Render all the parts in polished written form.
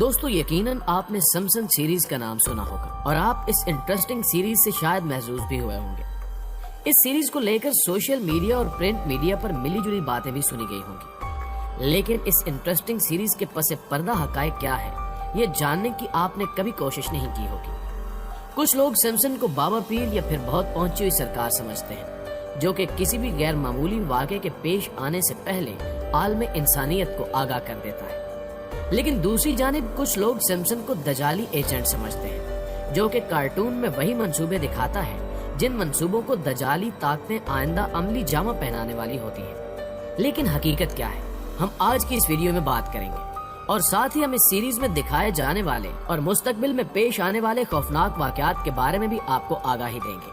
دوستو یقیناً آپ نے سمسن سیریز کا نام سنا ہوگا اور آپ اس انٹرسٹنگ سیریز سے شاید محظوظ بھی ہوئے ہوں گے۔ اس سیریز کو لے کر سوشل میڈیا اور پرنٹ میڈیا پر ملی جلی باتیں بھی سنی گئی ہوں گی، لیکن اس انٹرسٹنگ سیریز کے پس پردہ حقائق کیا ہے یہ جاننے کی آپ نے کبھی کوشش نہیں کی ہوگی۔ کچھ لوگ سمسن کو بابا پیر یا پھر بہت پہنچی ہوئی سرکار سمجھتے ہیں، جو کہ کسی بھی غیر معمولی واقعے کے پیش آنے سے پہلے عالم انسانیت کو آگاہ کر دیتا ہے۔ لیکن دوسری جانب کچھ لوگ سمسن کو دجالی ایجنٹ سمجھتے ہیں، جو کہ کارٹون میں وہی منصوبے دکھاتا ہے جن منصوبوں کو دجالی طاقتیں آئندہ عملی جامہ پہنانے والی ہوتی ہیں۔ لیکن حقیقت کیا ہے، ہم آج کی اس ویڈیو میں بات کریں گے، اور ساتھ ہی ہم اس سیریز میں دکھائے جانے والے اور مستقبل میں پیش آنے والے خوفناک واقعات کے بارے میں بھی آپ کو آگاہی دیں گے،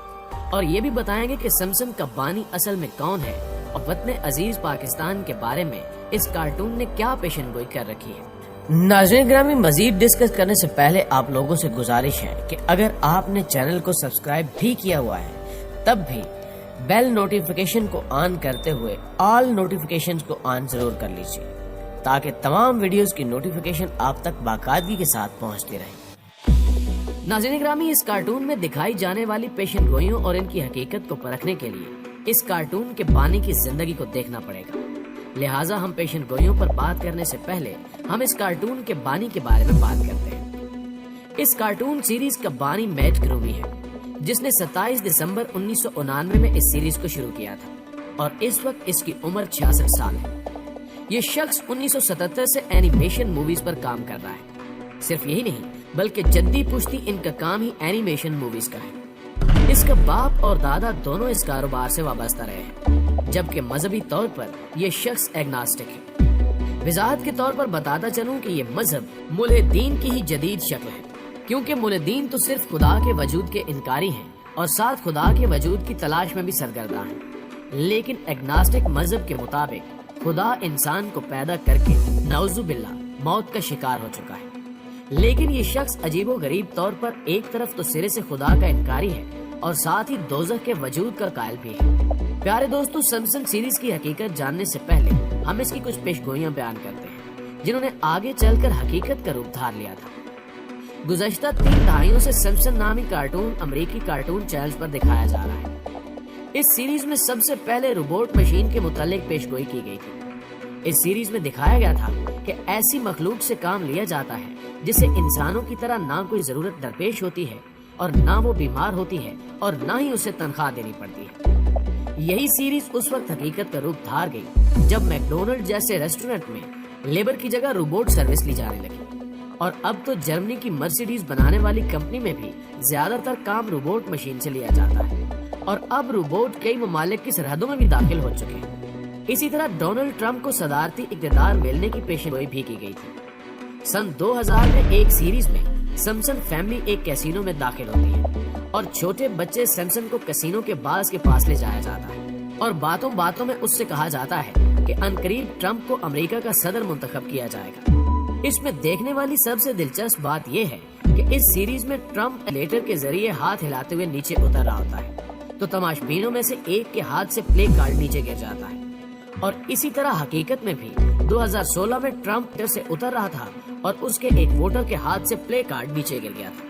اور یہ بھی بتائیں گے کہ سمسن کا بانی اصل میں کون ہے اور وطن عزیز پاکستان کے بارے میں اس کارٹون نے کیا پیشن گوئی کر رکھی ہے۔ ناظرین گرامی، مزید ڈسکس کرنے سے پہلے آپ لوگوں سے گزارش ہے کہ اگر آپ نے چینل کو سبسکرائب بھی کیا ہوا ہے تب بھی بیل نوٹیفیکیشن کو آن کرتے ہوئے آل نوٹیفیکیشنز کو آن ضرور کر لیجیے، تاکہ تمام ویڈیوز کی نوٹیفیکیشن آپ تک باقاعدگی کے ساتھ پہنچتی رہے۔ ناظرین گرامی، اس کارٹون میں دکھائی جانے والی پیشن گوئیوں اور ان کی حقیقت کو پرکھنے کے لیے اس کارٹون کے بانی کی زندگی کو دیکھنا پڑے گا، لہٰذا ہم پیشن گوئیوں پر بات کرنے سے پہلے ہم اس کارٹون کے بانی کے بارے میں بات کرتے ہیں۔ اس کارٹون سیریز کا بانی میٹ گرومی ہے، جس نے 27 دسمبر 1999 میں اس سیریز کو شروع کیا تھا، اور اس وقت اس کی عمر 66 سال ہے۔ یہ شخص 1977 سے اینیمیشن موویز پر کام کر رہا ہے۔ صرف یہی نہیں بلکہ جدی پشتی ان کا کام ہی اینیمیشن موویز کا ہے۔ اس کا باپ اور دادا دونوں اس کاروبار سے وابستہ رہے ہیں، جبکہ مذہبی طور پر یہ شخص ایگناسٹک ہے۔ وضاحت کے طور پر بتاتا چلوں کہ یہ مذہب ملحدین کی ہی جدید شکل ہے، کیونکہ ملحدین تو صرف خدا کے وجود کے انکاری ہیں اور ساتھ خدا کے وجود کی تلاش میں بھی سرگرداں ہیں، لیکن ایگناسٹک مذہب کے مطابق خدا انسان کو پیدا کر کے نعوذ باللہ موت کا شکار ہو چکا ہے۔ لیکن یہ شخص عجیب و غریب طور پر ایک طرف تو سرے سے خدا کا انکاری ہے اور ساتھ ہی دوزخ کے وجود کا قائل بھی ہے۔ پیارے دوستو، سمسن سیریز کی حقیقت جاننے سے پہلے ہم اس کی کچھ پیشگوئیاں بیان کرتے ہیں، جنہوں نے آگے چل کر حقیقت کا روپ دھار لیا تھا۔ گزشتہ 3 دہائیوں سے سمسن نامی کارٹون امریکی کارٹون چینلز پر دکھایا جا رہا ہے۔ اس سیریز میں سب سے پہلے روبوٹ مشین کے متعلق پیشگوئی کی گئی تھی۔ اس سیریز میں دکھایا گیا تھا کہ ایسی مخلوق سے کام لیا جاتا ہے جسے انسانوں کی طرح نہ کوئی ضرورت درپیش ہوتی ہے اور نہ وہ بیمار ہوتی ہے اور نہ ہی اسے تنخواہ دینی پڑتی ہے۔ یہی سیریز اس وقت حقیقت کا روپ دھار گئی جب میکڈونلڈ جیسے ریسٹورنٹ میں لیبر کی جگہ روبوٹ سروس لی جانے لگی، اور اب تو جرمنی کی مرسیڈیز بنانے والی کمپنی میں بھی زیادہ تر کام روبوٹ مشین سے لیا جاتا ہے، اور اب روبوٹ کئی ممالک کی سرحدوں میں بھی داخل ہو چکے ہیں۔ اسی طرح ڈونلڈ ٹرمپ کو صدارتی اقتدار ملنے کی پیشن گوئی بھی کی گئی تھی۔ سن 2000 میں ایک سیریز میں سمسن فیملی ایک کیسینو میں داخل ہوتی ہے، اور چھوٹے بچے سمسن کو کسینو کے باز کے پاس لے جایا جاتا ہے، اور باتوں باتوں میں اس سے کہا جاتا ہے کہ عنقریب ٹرمپ کو امریکہ کا صدر منتخب کیا جائے گا۔ اس میں دیکھنے والی سب سے دلچسپ بات یہ ہے کہ اس سیریز میں ٹرمپ ایلیویٹر کے ذریعے ہاتھ ہلاتے ہوئے نیچے اتر رہا ہوتا ہے، تو تماشبینوں میں سے ایک کے ہاتھ سے پلے کارڈ نیچے گر جاتا ہے، اور اسی طرح حقیقت میں بھی 2016 میں ٹرمپ سے اتر رہا تھا اور اس کے ایک ووٹر کے ہاتھ سے پلے کارڈ نیچے گر گیا تھا۔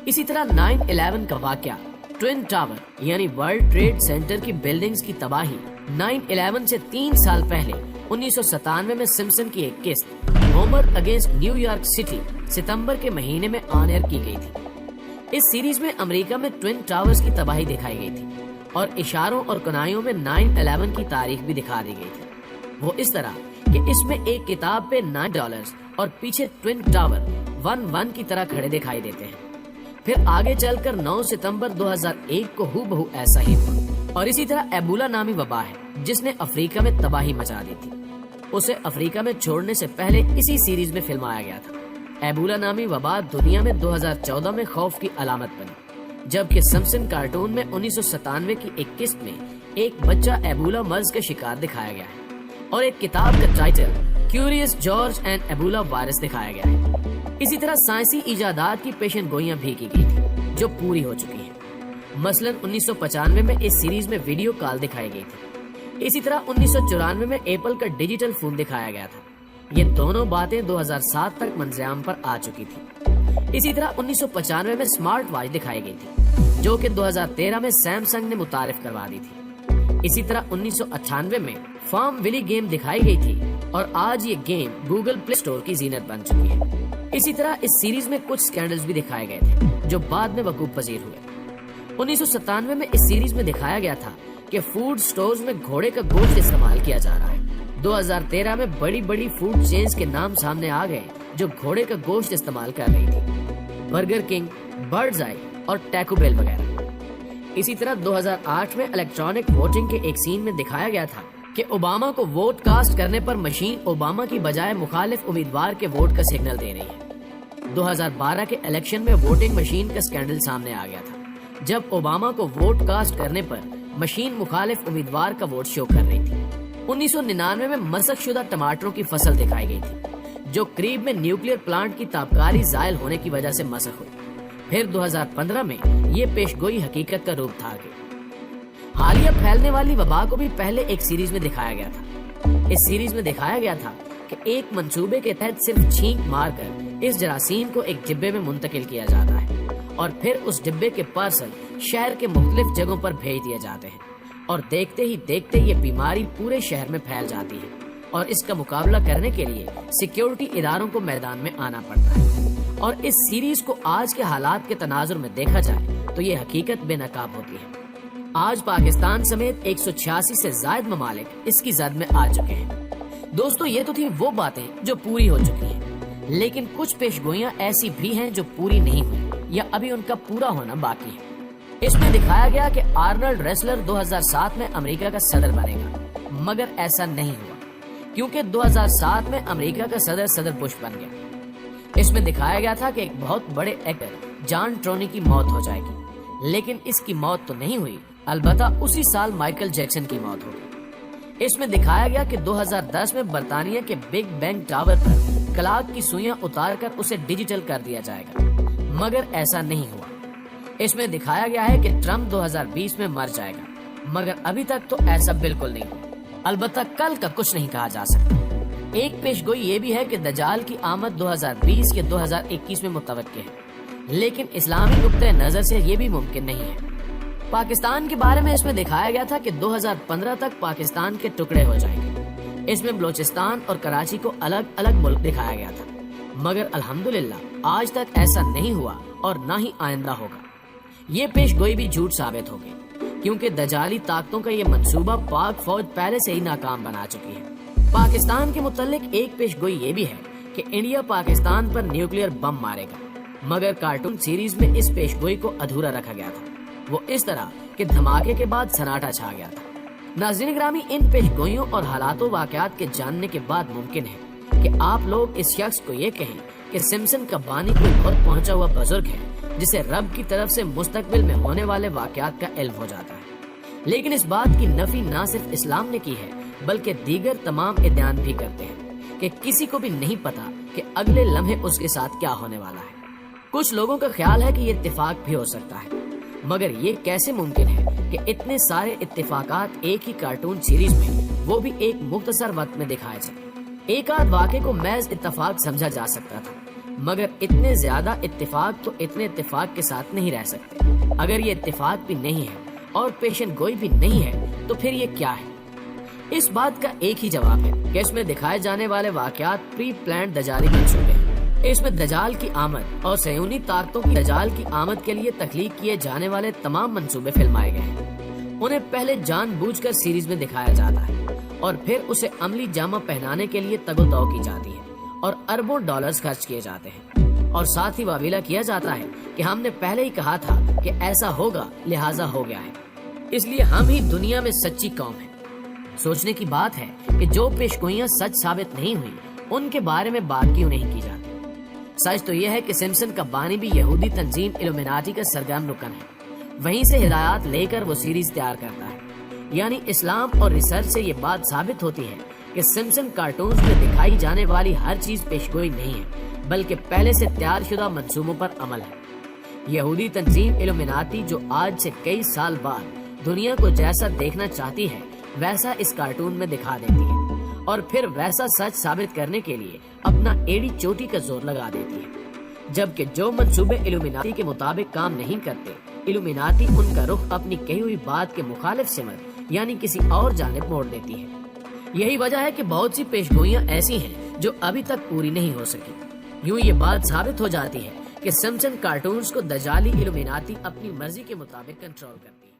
اسی طرح 9/11 کا واقعہ، ٹوین ٹاور یعنی ورلڈ ٹریڈ سینٹر کی بلڈنگز کی تباہی، 9/11 سے 3 سال پہلے 1997 میں سمسن کی ایک قسط Homer against New York City ستمبر کے مہینے میں آن ایئر کی گئی تھی۔ اس سیریز میں امریکہ میں ٹوین ٹاورز کی تباہی دکھائی گئی تھی، اور اشاروں اور کنائیوں میں 9/11 کی تاریخ بھی دکھا دی گئی تھی، وہ اس طرح کہ اس میں ایک کتاب پہ $9 اور پیچھے ٹوین ٹاور 1-1 کی طرح کھڑے دکھائی دیتے ہیں۔ پھر آگے چل کر 9 ستمبر 2001 کو ہو بہو ایسا ہی ہوا، اور اسی طرح ایبولا نامی وبا ہے جس نے افریقہ میں تباہی مچا دی تھی، اسے افریقہ میں چھوڑنے سے پہلے اسی سیریز میں فلمایا گیا تھا۔ ایبولا نامی وبا دنیا میں 2014 میں خوف کی علامت بنی، جبکہ سمسن کارٹون میں 1997 کی ایک قسط میں ایک بچہ ایبولا مرض کا شکار دکھایا گیا ہے، اور ایک کتاب کا title curious George and Ebola virus دکھایا گیا ہے۔ اسی طرح سائنسی ایجادات کی پیشن گوئیاں بھی کی گئی تھی جو پوری ہو چکی ہیں۔ مثلا 1995 میں اس سیریز میں ویڈیو کال دکھائی گئی تھی۔ اسی طرح 1994 میں ایپل کا ڈیجیٹل فون دکھایا گیا تھا۔ یہ دونوں باتیں 2007 تک منظر پر آ چکی تھی۔ اسی طرح 1995 میں سمارٹ واچ دکھائی گئی تھی جو کہ 2013 میں سیمسنگ نے متعارف کروا دی تھی۔ اسی طرح 1998 میں فارم ولی گیم دکھائی گئی تھی اور آج یہ گیم گوگل پلے اسٹور کی زینت بن چکی ہے۔ اسی طرح اس سیریز میں کچھ سکینڈلز بھی دکھائے گئے تھے جو بعد میں وقوع پذیر ہوئے۔ 1997 میں اس سیریز میں دکھایا گیا تھا کہ فوڈ سٹورز میں گھوڑے کا گوشت استعمال کیا جا رہا ہے۔ 2013 میں بڑی بڑی فوڈ چینز کے نام سامنے آ گئے جو گھوڑے کا گوشت استعمال کر رہی تھی، برگر کنگ، برڈز آئی اور ٹیکو بیل وغیرہ۔ اسی طرح 2008 میں الیکٹرانک ووٹنگ کے ایک سین میں دکھایا گیا تھا کہ اوباما کو ووٹ کاسٹ کرنے پر مشین اوباما کی بجائے مخالف امیدوار کے ووٹ کا سگنل دے رہی ہے۔ 2012 کے الیکشن میں ووٹنگ مشین کا سکینڈل سامنے آ گیا تھا جب اوباما کو ووٹ کاسٹ کرنے پر مشین مخالف امیدوار کا ووٹ شو کر رہی تھی۔ 1999 میں مسخ شدہ ٹماٹروں کی فصل دکھائی گئی تھی جو قریب میں نیوکلیئر پلانٹ کی تابکاری زائل ہونے کی وجہ سے مسخ ہوئی۔ پھر 2015 میں یہ پیشگوئی حقیقت کا روپ تھا۔ حالیہ پھیلنے والی وبا کو بھی پہلے ایک سیریز میں دکھایا گیا تھا۔ اس سیریز میں دکھایا گیا تھا کہ ایک منصوبے کے تحت صرف چھینک مار کر اس جراثیم کو ایک ڈبے میں منتقل کیا جاتا ہے اور پھر اس ڈبے کے پارسل شہر کے مختلف جگہوں پر بھیج دیے جاتے ہیں اور دیکھتے ہی دیکھتے یہ بیماری پورے شہر میں پھیل جاتی ہے اور اس کا مقابلہ کرنے کے لیے سیکیورٹی اداروں کو میدان میں آنا پڑتا ہے۔ اور اس سیریز کو آج کے حالات کے تناظر میں دیکھا جائے تو یہ حقیقت بے نقاب ہوتی ہے۔ آج پاکستان سمیت 186 سے زائد ممالک اس کی زد میں آ چکے ہیں۔ دوستو، یہ تو تھی وہ باتیں جو پوری ہو چکی ہیں، لیکن کچھ پیشگوئیاں ایسی بھی ہیں جو پوری نہیں ہوئی یا ابھی ان کا پورا ہونا باقی ہے۔ اس میں دکھایا گیا کہ آرنلڈ ریسلر 2007 میں امریکہ کا صدر بنے گا، مگر ایسا نہیں ہوا کیونکہ 2007 میں امریکہ کا صدر بش بن گیا۔ اس میں دکھایا گیا تھا کہ ایک بہت بڑے ایکٹر جان ٹرونی کی موت ہو جائے گی، لیکن اس کی موت تو نہیں ہوئی، البتہ اسی سال مائیکل جیکسن کی موت ہو گئی۔ اس میں دکھایا گیا کہ 2010 میں برطانیہ کے بگ بینگ ٹاور پر کلاک کی سوئیاں اتار کر اسے ڈیجیٹل کر دیا جائے گا، مگر ایسا نہیں ہوا۔ اس میں دکھایا گیا ہے کہ ٹرمپ 2020 میں مر جائے گا، مگر ابھی تک تو ایسا بالکل نہیں ہوا۔ البتہ کل کا کچھ نہیں کہا جا سکتا۔ ایک پیشگوئی یہ بھی ہے کہ دجال کی آمد 2020 کے 2021 میں متوقع ہے، لیکن اسلامی نقطہ نظر سے یہ بھی ممکن نہیں ہے۔ پاکستان کے بارے میں اس میں دکھایا گیا تھا کہ 2015 تک پاکستان کے ٹکڑے ہو جائیں گے۔ اس میں بلوچستان اور کراچی کو الگ الگ ملک دکھایا گیا تھا، مگر الحمدللہ آج تک ایسا نہیں ہوا اور نہ ہی آئندہ ہوگا۔ یہ پیشگوئی بھی جھوٹ ثابت ہو گئی کیونکہ دجالی طاقتوں کا یہ منصوبہ پاک فوج پہلے سے ہی ناکام بنا چکی ہے۔ پاکستان کے متعلق ایک پیشگوئی یہ بھی ہے کہ انڈیا پاکستان پر نیوکلیئر بم مارے گا، مگر کارٹون سیریز میں اس پیشگوئی کو ادھورا رکھا گیا تھا۔ وہ اس طرح کہ دھماکے کے بعد سناٹا چھا گیا تھا۔ ناظرین گرامی، ان پیشگوئیوں اور حالات و واقعات کے جاننے کے بعد ممکن ہے کہ آپ لوگ اس شخص کو یہ کہیں کہ سمسن کا بانی کوئی بہت پہنچا ہوا بزرگ ہے جسے رب کی طرف سے مستقبل میں ہونے والے واقعات کا علم ہو جاتا ہے۔ لیکن اس بات کی نفی نہ صرف اسلام نے کی ہے بلکہ دیگر تمام ادیان بھی کرتے ہیں کہ کسی کو بھی نہیں پتا کہ اگلے لمحے اس کے ساتھ کیا ہونے والا ہے۔ کچھ لوگوں کا خیال ہے کہ یہ اتفاق بھی ہو سکتا ہے، مگر یہ کیسے ممکن ہے کہ اتنے سارے اتفاقات ایک ہی کارٹون سیریز میں، وہ بھی ایک مختصر وقت میں دکھائے جائیں۔ ایک آدھ واقعے کو محض اتفاق سمجھا جا سکتا تھا، مگر اتنے زیادہ اتفاق تو اتنے اتفاق کے ساتھ نہیں رہ سکتے۔ اگر یہ اتفاق بھی نہیں ہے اور پیشن گوئی بھی نہیں ہے تو پھر یہ کیا ہے؟ اس بات کا ایک ہی جواب ہے کہ اس میں دکھائے جانے والے واقعات پری پلانڈ دجالی منصوبے ہیں۔ اس میں دجال کی آمد اور صہیونی طاقتوں کی دجال کی آمد کے لیے تخلیق کیے جانے والے تمام منصوبے فلمائے گئے ہیں۔ انہیں پہلے جان بوجھ کر سیریز میں دکھایا جاتا ہے اور پھر اسے عملی جامہ پہنانے کے لیے تگ و دو کی جاتی ہے اور اربوں ڈالرز خرچ کیے جاتے ہیں، اور ساتھ ہی واویلا کیا جاتا ہے کہ ہم نے پہلے ہی کہا تھا کہ ایسا ہوگا، لہٰذا ہو گیا ہے، اس لیے ہم ہی دنیا میں سچی قوم ہیں۔ سوچنے کی بات ہے کہ جو پیشگوئیاں سچ ثابت نہیں ہوئی ان کے بارے میں بات کیوں نہیں کی جاتی۔ سچ تو یہ ہے کہ سمسن کا بانی بھی یہودی تنظیم ایلومیناٹی کا سرگرم رکن ہے، وہیں سے ہدایات لے کر وہ سیریز تیار کرتا ہے۔ یعنی اسلام اور ریسرچ سے یہ بات ثابت ہوتی ہے کہ سمسن کارٹونز میں دکھائی جانے والی ہر چیز پیشگوئی نہیں ہے بلکہ پہلے سے تیار شدہ منصوبوں پر عمل ہے۔ یہودی تنظیم ایلومیناٹی جو آج سے کئی سال بعد دنیا کو جیسا دیکھنا چاہتی ہے ویسا اس کارٹون میں دکھا دیتی ہے، اور پھر ویسا سچ ثابت کرنے کے لیے اپنا ایڑی چوٹی کا زور لگا دیتی ہے، جبکہ جو منصوبے ایلومیناتی کے مطابق کام نہیں کرتے، ایلومیناتی ان کا رخ اپنی کہی ہوئی بات کے مخالف سمت یعنی کسی اور جانب موڑ دیتی ہے۔ یہی وجہ ہے کہ بہت سی پیشگوئیاں ایسی ہیں جو ابھی تک پوری نہیں ہو سکی۔ یوں یہ بات ثابت ہو جاتی ہے کہ سمسن کارٹونز کو دجالی ایلومیناتی اپنی مرضی کے مطابق کنٹرول کرتی ہے۔